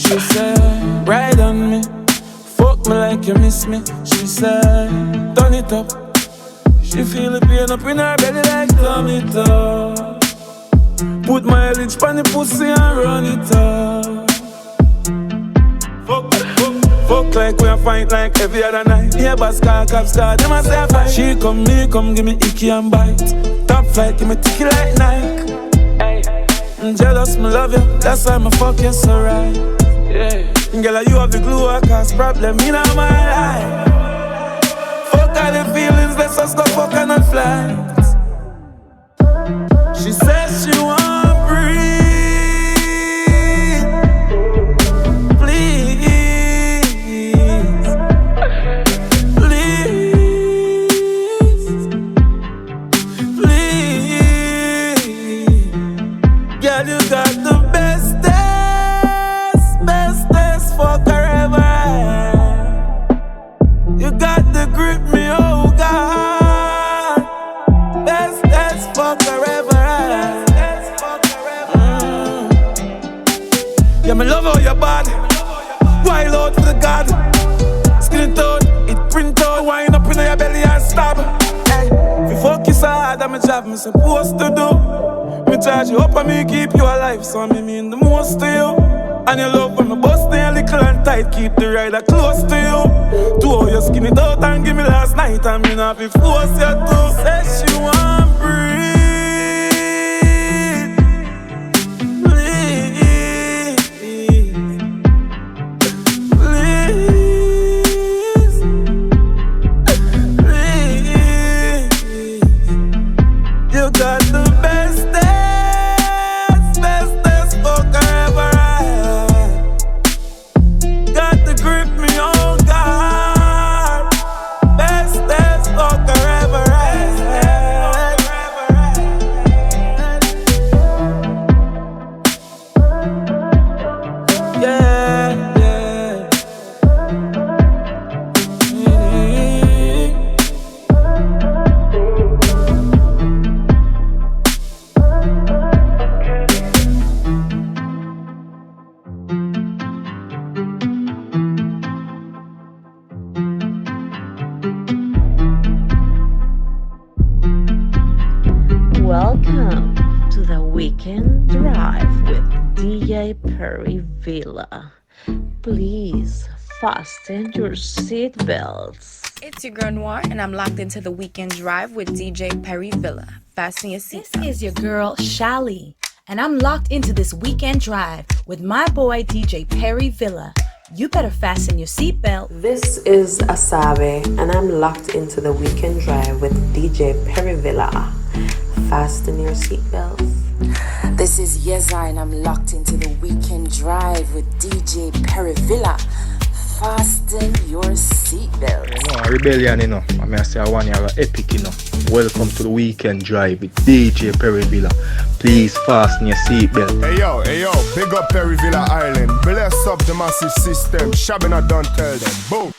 She said, ride on me, fuck me like you miss me. She said, turn it up. She feel the pain up in her belly like turn it up. Put my lips on the pussy and run it up. Fuck like we a fight like every other night. Yeah, boss car, cop star, them a say a fight. She come, me come, give me icky and bite. Top flight, give me ticky like Nike. I'm jealous, me love you, that's why me fuck you so right. Yeah. Girl, you have the glue, I cause problem in my life. Fuck all the feelings, let's just go fuck on a flight. She says she want breathe. Yeah, me love how your body wild out for the God. Skin it out, it print out. Wind up in your belly and stab. Hey, if you fuck you so hard, I'm a job me supposed to do. Me charge you up and me keep you alive, so I mean the most to you. And you love when me bust down little and tight, keep the rider close to you. To how you skin it out and give me last night, I mean I be force you to. Say she want breathe. Welcome to the Weekend Drive with DJ Perryvilla. Please fasten your seatbelts. It's your girl Noir, and I'm locked into the Weekend Drive with DJ Perryvilla. Fasten your seatbelts. This is your girl Shali, and I'm locked into this Weekend Drive with my boy DJ Perryvilla. You better fasten your seatbelt. This is Asabe, and I'm locked into the Weekend Drive with DJ Perryvilla. Fasten your seatbelts. This is Yeza, and I'm locked into the Weekend Drive with DJ Perryvilla. Fasten your seatbelts. You know, a rebellion, you know. I mean, I say I want you have an epic, you know. Welcome to the Weekend Drive with DJ Perryvilla. Please fasten your seatbelt. Hey yo, big up Perryvilla Island. Bless up the massive system. Shabina don't tell them. Boom.